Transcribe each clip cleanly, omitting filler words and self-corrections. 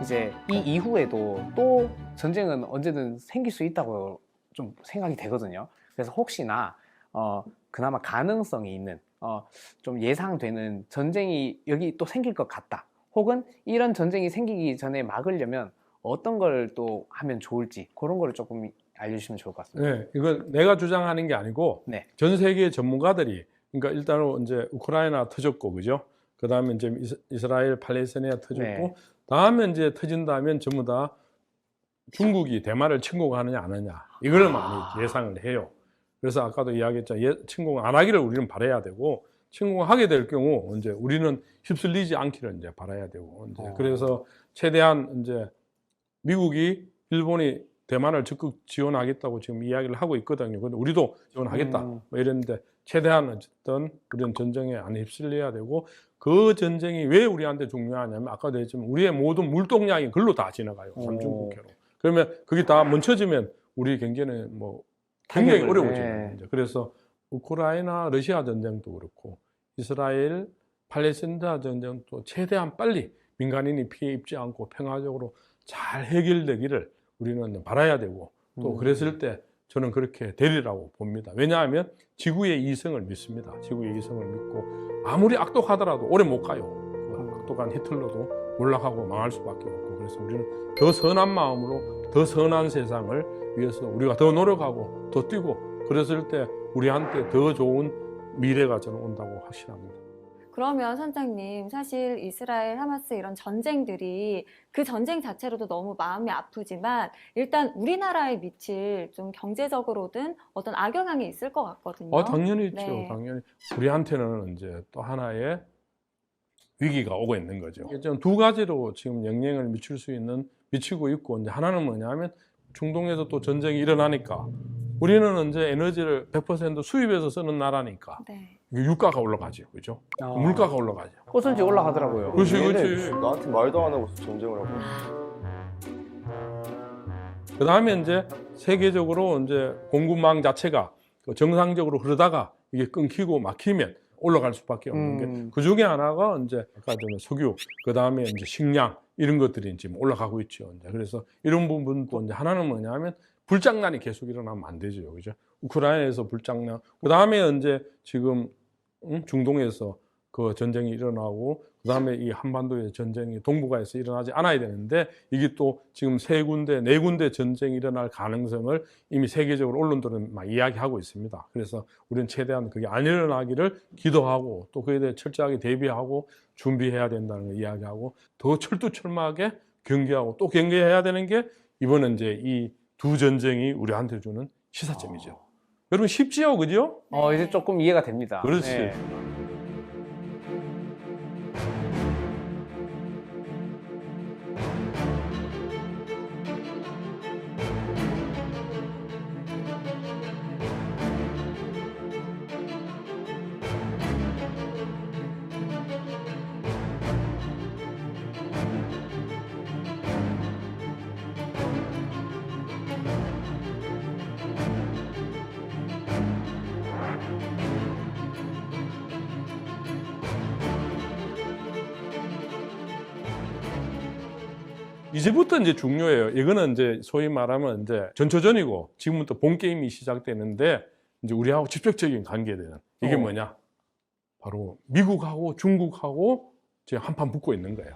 이제 이 이후에도 또 전쟁은 언제든 생길 수 있다고 좀 생각이 되거든요. 그래서 혹시나 그나마 가능성이 있는 좀 예상되는 전쟁이 여기 또 생길 것 같다. 혹은 이런 전쟁이 생기기 전에 막으려면 어떤 걸 또 하면 좋을지 그런 거를 조금 알려주시면 좋을 것 같습니다. 네, 이건 내가 주장하는 게 아니고 네. 전 세계 전문가들이 그러니까 일단은 이제 우크라이나 터졌고 그죠? 그다음에 이제 이스라엘 팔레스타인 터졌고 네. 다음에 이제 터진다면 전부 다 중국이 대만을 침공하느냐 안 하느냐 이걸 많이 예상을 해요. 그래서 아까도 이야기했잖아요. 침공 안 하기를 우리는 바라야 되고 침공하게 될 경우 이제 우리는 휩쓸리지 않기를 이제 바라야 되고 이제 그래서 최대한 이제 미국이 일본이 대만을 적극 지원하겠다고 지금 이야기를 하고 있거든요. 근데 우리도 지원하겠다 뭐 이랬는데 최대한 어쨌든 우리는 전쟁에 안 휩쓸려야 되고 그 전쟁이 왜 우리한테 중요하냐면 아까도 했지만 우리의 모든 물동량이 글로 다 지나가요. 삼중국해로. 그러면 그게 다 멈춰지면 우리 경제는 뭐 굉장히 어려워져요. 네. 그래서 우크라이나 러시아 전쟁도 그렇고 이스라엘 팔레스타인 전쟁도 최대한 빨리 민간인이 피해 입지 않고 평화적으로 잘 해결되기를 우리는 바라야 되고 또 그랬을 때 저는 그렇게 되리라고 봅니다. 왜냐하면 지구의 이성을 믿습니다. 지구의 이성을 믿고 아무리 악독하더라도 오래 못 가요. 그 악독한 히틀러도 몰락하고 망할 수밖에 없고 그래서 우리는 더 선한 마음으로 더 선한 세상을 위해서 우리가 더 노력하고 더 뛰고 그랬을 때 우리한테 더 좋은 미래가 저는 온다고 확신합니다. 그러면 선장님, 사실 이스라엘, 하마스 이런 전쟁들이 그 전쟁 자체로도 너무 마음이 아프지만 일단 우리나라에 미칠 좀 경제적으로든 어떤 악영향이 있을 것 같거든요. 당연히 있죠. 네. 당연히. 우리한테는 이제 또 하나의 위기가 오고 있는 거죠. 좀 두 가지로 지금 영향을 미치고 있고 이제 하나는 뭐냐면 중동에서 또 전쟁이 일어나니까 우리는 이제 에너지를 100% 수입해서 쓰는 나라니까 네. 유가가 올라가죠. 그죠? 물가가 올라가죠. 꽃은지 올라가더라고요. 그렇지, 얘네 그렇지. 나한테 말도 안 하고 전쟁을 하고. 그 다음에 이제 세계적으로 이제 공급망 자체가 정상적으로 흐르다가 이게 끊기고 막히면 올라갈 수밖에 없는 게 그 중에 하나가 이제 아까 전에 석유, 그 다음에 이제 식량 이런 것들이 지금 올라가고 있죠. 이제 그래서 이런 부분도 이제 하나는 뭐냐면 불장난이 계속 일어나면 안 되죠. 그죠? 우크라이나에서 불장난, 그 다음에 이제 지금 중동에서 그 전쟁이 일어나고 그 다음에 이 한반도의 전쟁이 동북아에서 일어나지 않아야 되는데 이게 또 지금 네 군데 전쟁이 일어날 가능성을 이미 세계적으로 언론들은 막 이야기하고 있습니다. 그래서 우리는 최대한 그게 안 일어나기를 기도하고 또 그에 대해 철저하게 대비하고 준비해야 된다는 걸 이야기하고 더 철두철미하게 경계하고 또 경계해야 되는 게 이번에 이제 이 두 전쟁이 우리한테 주는 시사점이죠. 여러분 쉽지요, 그죠? 이제 조금 이해가 됩니다. 그렇지. 네. 이제부터 이제 중요해요. 이거는 이제 소위 말하면 이제 전초전이고 지금부터 본 게임이 시작되는데 이제 우리하고 직접적인 관계되는 이게 뭐냐? 바로 미국하고 중국하고 지금 한판 붙고 있는 거예요.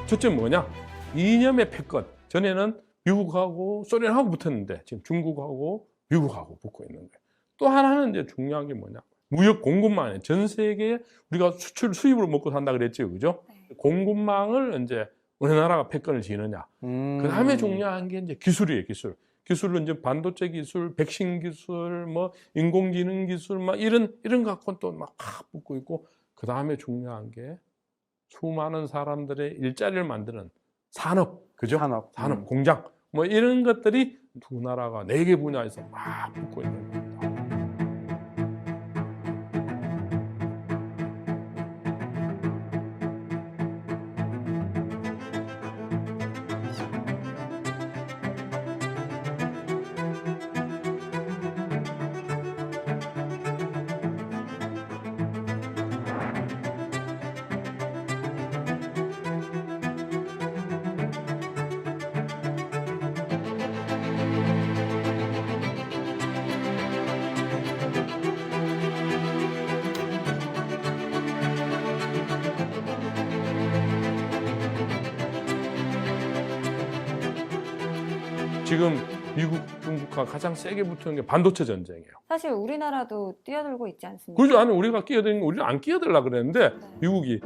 첫째는 뭐냐? 이념의 패권. 전에는 미국하고 소련하고 붙었는데 지금 중국하고 미국하고 붙고 있는 거예요. 또 하나는 이제 중요한 게 뭐냐? 무역 공급망에 전 세계에 우리가 수입으로 먹고 산다 그랬죠, 그죠? 공급망을 이제 우리나라가 패권을 지느냐. 그 다음에 중요한 게 이제 기술이에요, 기술. 기술은 이제 반도체 기술, 백신 기술, 뭐 인공지능 기술, 막 이런 갖고 또 막 붙고 있고, 그 다음에 중요한 게 수많은 사람들의 일자리를 만드는 산업, 그죠? 산업, 공장, 뭐 이런 것들이 두 나라가 4개 분야에서 막 붙고 있는 겁니다. 지금 미국, 중국과 가장 세게 붙는 게 반도체 전쟁이에요. 사실 우리나라도 뛰어들고 있지 않습니까? 그죠? 아니 우리가 끼어드는 거 우리는 안 끼어들라 그랬는데 네. 미국이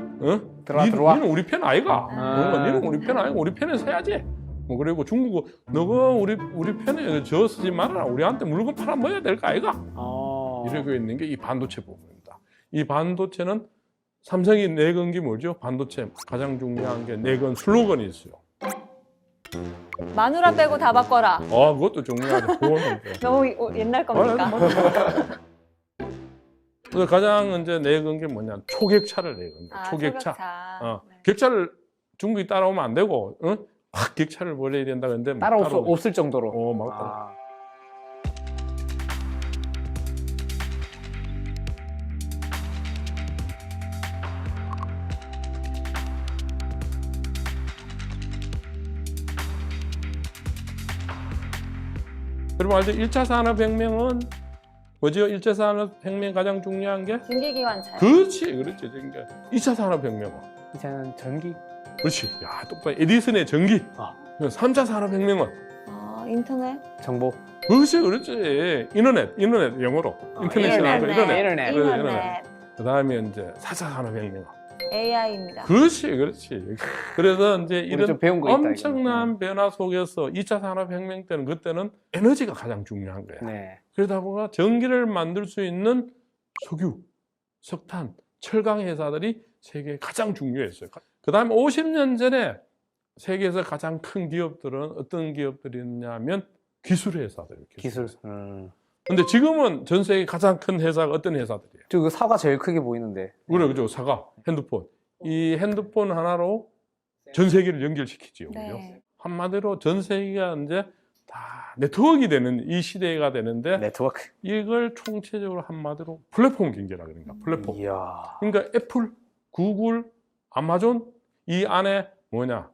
들어와. 니는 우리 편 아이가. 아. 니는 우리 편 아이가. 우리 편에서 해야지. 뭐 그리고 중국은 너가 우리 편에 저 쓰지 말아라. 우리한테 물건 팔아 먹어야 될 거 아이가. 이러고 있는 게 이 반도체 부분입니다. 이 반도체는 삼성이 내건 게 뭐죠? 반도체 가장 중요한 게 내건 슬로건이 있어요. 마누라 빼고 다 바꿔라. 그것도 중요하죠. 그거는 또. 너무 옛날 겁니까? 그래서 가장 이제 내건 게 뭐냐? 초객차를 내건 거예요. 초객차. 네. 객차를 중국이 따라오면 안 되고, 확 객차를 벌여야 된다 그랬는데 막 따라올 수 따라오고. 없을 정도로. 막 따라. 아. 그리고 알죠? 1차 산업혁명은 뭐죠? 1차 산업혁명 가장 중요한 게 증기기관차. 그렇지. 그러니까 2차 산업혁명은 이제는 전기. 그렇지. 야, 똑바로 에디슨의 전기. 아. 3차 산업혁명은 인터넷. 정보. 그렇지. 인터넷 영어로. 인터넷이라고 인터넷. 인터넷. 그다음에 이제 4차 산업혁명. AI입니다. 그렇지. 그래서 이제 우리 이런 좀 배운 거 있다, 엄청난 변화 속에서 2차 산업혁명 때는 그때는 에너지가 가장 중요한 거야. 네. 그러다 보니까 전기를 만들 수 있는 석유, 석탄, 철강 회사들이 세계에 가장 중요했어요. 그 다음에 50년 전에 세계에서 가장 큰 기업들은 어떤 기업들이었냐면 기술 회사들. 기술. 근데 지금은 전 세계 가장 큰 회사가 어떤 회사들이에요? 저 사가 제일 크게 보이는데. 그죠. 사과, 핸드폰. 이 핸드폰 하나로 전 세계를 연결시키지요. 그죠? 네. 한마디로 전 세계가 이제 다 네트워크가 되는 이 시대가 되는데 네트워크. 이걸 총체적으로 한마디로 플랫폼 경제라 그러니까 플랫폼. 이야. 그러니까 애플, 구글, 아마존 이 안에 뭐냐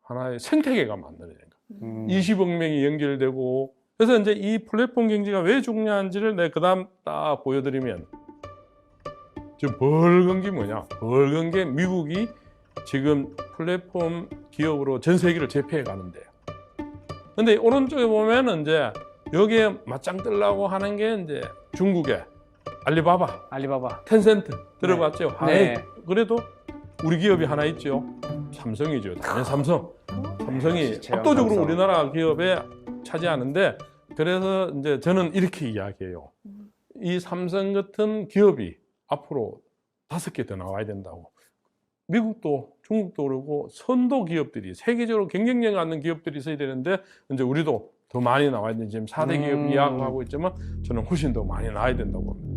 하나의 생태계가 만들어진 거야. 20억 명이 연결되고 그래서 이제 이 플랫폼 경제가 왜 중요한지를 내가 그다음 딱 보여드리면 지금 벌건 게 뭐냐? 벌건 게 미국이 지금 플랫폼 기업으로 전 세계를 제패해 가는데요. 근데 오른쪽에 보면 이제 여기에 맞짱 뜨려고 하는 게 이제 중국의 알리바바, 텐센트 들어봤죠? 네. 그래도 우리 기업이 하나 있죠. 삼성이죠. 당연히 삼성이 제형 압도적으로 삼성. 우리나라 기업에 차지하는데 그래서 이제 저는 이렇게 이야기해요. 이 삼성 같은 기업이 앞으로 5개 더 나와야 된다고. 미국도 중국도 그러고 선도 기업들이 세계적으로 경쟁력 있는 기업들이 있어야 되는데 이제 우리도 더 많이 나와야 되는데 지금 4대 기업 이야기하고 있지만 저는 훨씬 더 많이 나와야 된다고 합니다.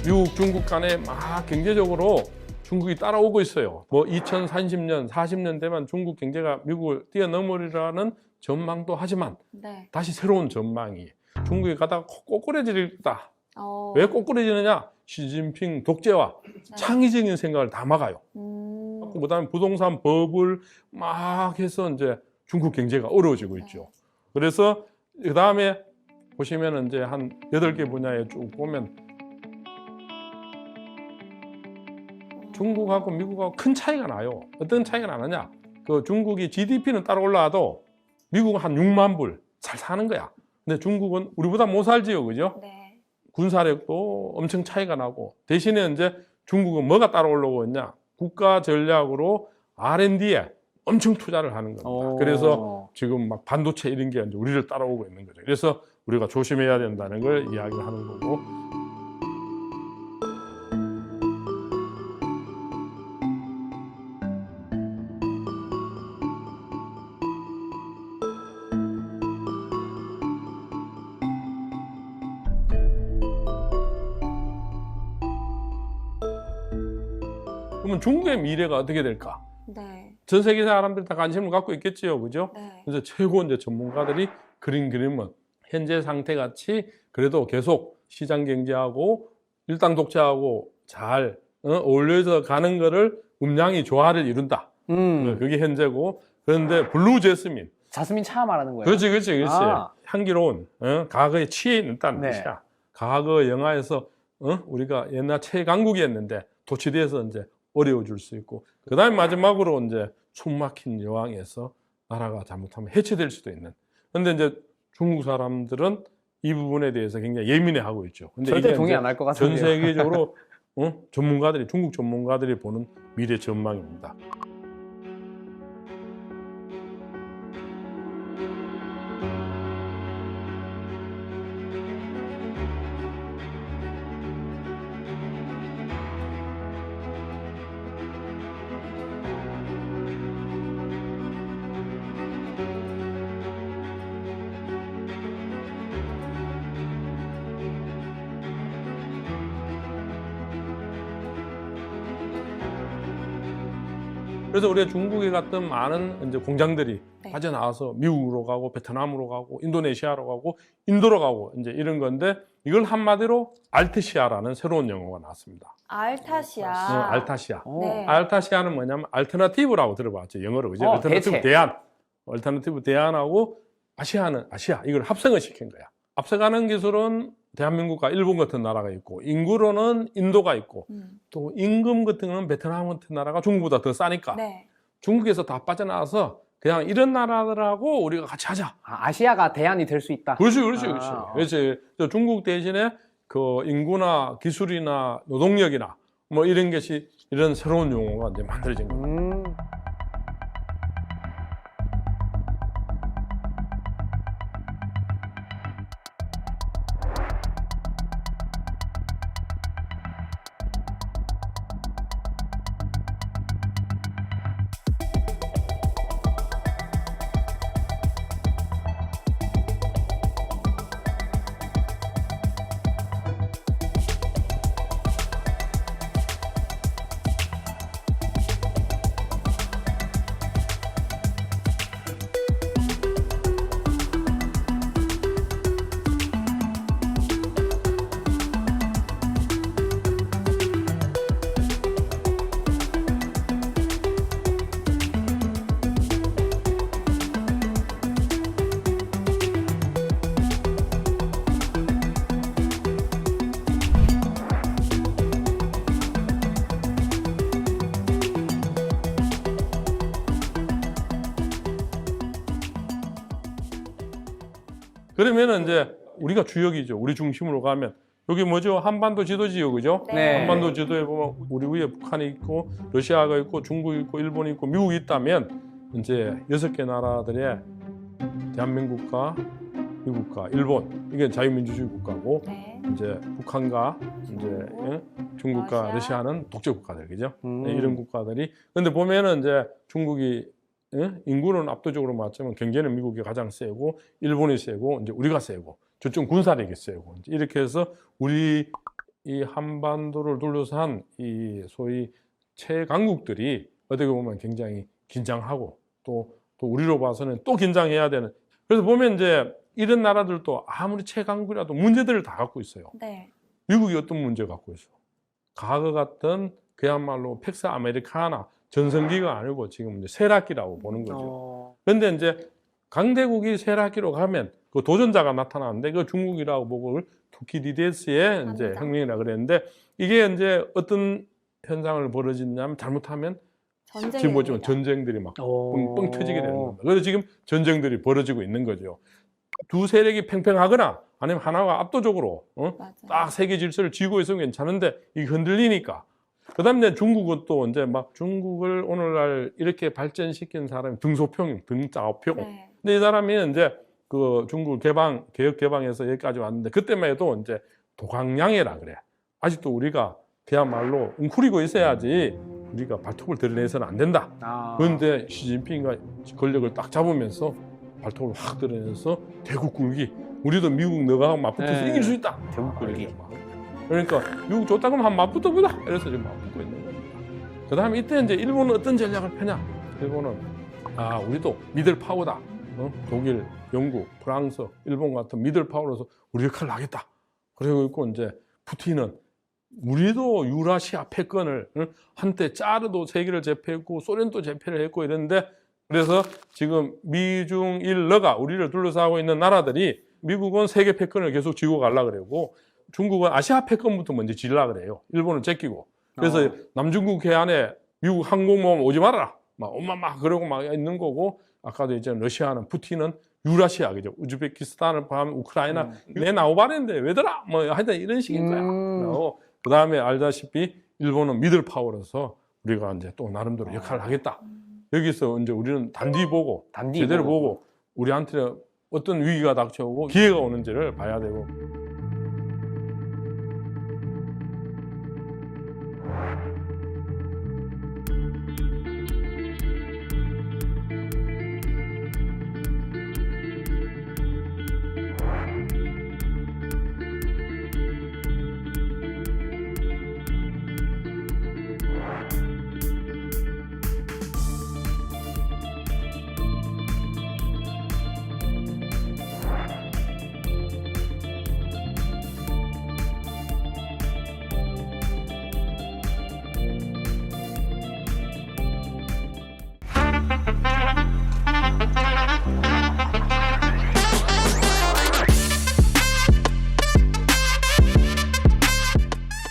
미국, 중국 간에 막 경제적으로 중국이 따라오고 있어요. 뭐 2030년, 40년 되면 중국 경제가 미국을 뛰어넘으리라는 전망도 하지만 네. 다시 새로운 전망이 중국이 가다가 꼬꾸라지겠다. 어. 왜 꼬꾸라지느냐? 시진핑 독재와 창의적인 생각을 다 막아요. 그다음에 부동산 버블 막 해서 이제 중국 경제가 어려워지고 있죠. 그래서 그다음에 보시면 이제 한 8개 분야에 쭉 보면 중국하고 미국하고 큰 차이가 나요. 어떤 차이가 나느냐? 그 중국이 GDP는 따라 올라와도 미국은 한 6만 불 잘 사는 거야. 근데 중국은 우리보다 못 살지요, 그죠? 네. 군사력도 엄청 차이가 나고 대신에 이제 중국은 뭐가 따라 올라오고 있냐? 국가 전략으로 R&D에 엄청 투자를 하는 겁니다. 그래서 지금 막 반도체 이런 게 이제 우리를 따라오고 있는 거죠. 그래서 우리가 조심해야 된다는 걸 이야기하는 거고. 그러면 중국의 미래가 어떻게 될까? 네. 전 세계 사람들이 다 관심을 갖고 있겠지요, 그죠? 네. 그래서 최고 이제 전문가들이 그린 그림은 현재 상태 같이 그래도 계속 시장 경제하고 일당 독재하고 잘 어울려서 가는 거를 음양이 조화를 이룬다. 그게 현재고 그런데 블루 제스민 자스민 차 말하는 거예요. 그렇지. 아. 향기로운 과거에 취해 있다는 네. 뜻이야. 과거 영화에서 우리가 옛날 최강국이었는데 도취돼서 이제 어려워질 수 있고 그다음에 마지막으로 이제 숨막힌 여왕에서 나라가 잘못하면 해체될 수도 있는. 근데 이제 중국 사람들은 이 부분에 대해서 굉장히 예민해하고 있죠. 근데 절대 이게 동의 이제 안 할 것 전 같은데요. 세계적으로 중국 전문가들이 보는 미래 전망입니다. 그래서 우리가 중국에 갔던 많은 이제 공장들이 네. 빠져나와서 미국으로 가고 베트남으로 가고 인도네시아로 가고 인도로 가고 이제 이런 건데 이걸 한마디로 알테시아라는 새로운 용어가 나왔습니다. 알타시아. 알타시아. 네. 알타시아는 뭐냐면 알터너티브라고 들어봤죠. 영어로 그죠? 어, 얼터너티브 대체. 대안. 얼터너티브 대안하고 아시아는 아시아. 이걸 합성을 시킨 거야. 앞서가는 기술은 대한민국과 일본 같은 나라가 있고 인구로는 인도가 있고 또 임금 같은 거는 베트남 같은 나라가 중국보다 더 싸니까 네. 중국에서 다 빠져나와서 그냥 이런 나라들하고 우리가 같이 하자. 아시아가 대안이 될 수 있다. 그렇지. 아. 그래서 중국 대신에 그 인구나 기술이나 노동력이나 뭐 이런 것이 이런 새로운 용어가 이제 만들어진 겁니다. 그러면은 이제 우리가 주역이죠. 우리 중심으로 가면 여기 뭐죠? 한반도 지도 지역이죠. 네. 한반도 지도에 보면 우리 위에 북한이 있고 러시아가 있고 중국이 있고 일본이 있고 미국이 있다면 이제 6개 나라들의 대한민국과 미국과 일본 이게 자유민주주의 국가고 네. 이제 북한과 이제 중국과 러시아. 러시아는 독재 국가들 그죠? 네, 이런 국가들이 근데 보면은 이제 중국이 인구는 압도적으로 맞지만 경제는 미국이 가장 세고 일본이 세고 이제 우리가 세고 저쪽 군사력이 세고 이제 이렇게 해서 우리 이 한반도를 둘러싼 이 소위 최강국들이 어떻게 보면 굉장히 긴장하고 또 우리로 봐서는 또 긴장해야 되는 그래서 보면 이제 이런 나라들도 아무리 최강국이라도 문제들을 다 갖고 있어요. 네. 미국이 어떤 문제 갖고 있어? 과거 같던 그야말로 팩스 아메리카나 전성기가 아니고 지금 이제 쇠락기라고 보는 거죠. 그런데 이제 강대국이 쇠락기로 가면 그 도전자가 나타나는데 그 중국이라고 보고 투키디데스의 이제 맞습니다. 혁명이라 그랬는데 이게 이제 어떤 현상을 벌어지냐면 잘못하면 전쟁이 지금 보지만 됩니다. 전쟁들이 막 뻥뻥 터지게 되는 겁니다. 그래서 지금 전쟁들이 벌어지고 있는 거죠. 두 세력이 팽팽하거나 아니면 하나가 압도적으로 맞아요. 딱 세계 질서를 쥐고 있으면 괜찮은데 이게 흔들리니까. 그다음에 이제 중국은 또 이제 막 중국을 오늘날 이렇게 발전시킨 사람이 등소평, 등짜오평. 네. 근데 이 사람이 이제 그 중국 개혁 개방해서 여기까지 왔는데 그때만 해도 이제 도강량해라 그래. 아직도 우리가 그야말로 웅크리고 있어야지 우리가 발톱을 드러내서는 안 된다. 그런데 시진핑이가 권력을 딱 잡으면서 발톱을 확 드러내서 대국 굴기. 우리도 미국 너가 맞붙어서 네. 이길 수 있다. 대국 굴기. 그러니까 미국 좋다 그러면 한 맞붙어 보자. 이래서 지금 맞붙고 있는 겁니다. 그 다음에 이때 이제 일본은 어떤 전략을 펴냐? 일본은 우리도 미들 파워다. 독일, 영국, 프랑스, 일본 같은 미들 파워로서 우리 역할을 하겠다. 그리고 있고 이제 푸틴은 우리도 유라시아 패권을 한때 짜르도 세계를 제패했고 소련도 제패를 했고 이랬는데 그래서 지금 미중 일러가 우리를 둘러싸고 있는 나라들이 미국은 세계 패권을 계속 쥐고 가려고 그러고 중국은 아시아 패권부터 먼저 지려고 그래요. 일본을 제끼고. 그래서 남중국 해안에 미국 항공모함 오지 말아라. 막 엄마 막 그러고 막 있는 거고 아까도 이제 러시아는 푸틴은 유라시아 그죠. 우즈베키스탄을 포함한 우크라이나 내 나오바는데 왜더라? 뭐 하여튼 이런 식인 거야. 그 다음에 알다시피 일본은 미들 파워로서 우리가 이제 또 나름대로 역할을 하겠다. 여기서 이제 우리는 단디 보고 제대로 보고 우리한테 어떤 위기가 닥쳐오고 기회가 오는지를 봐야 되고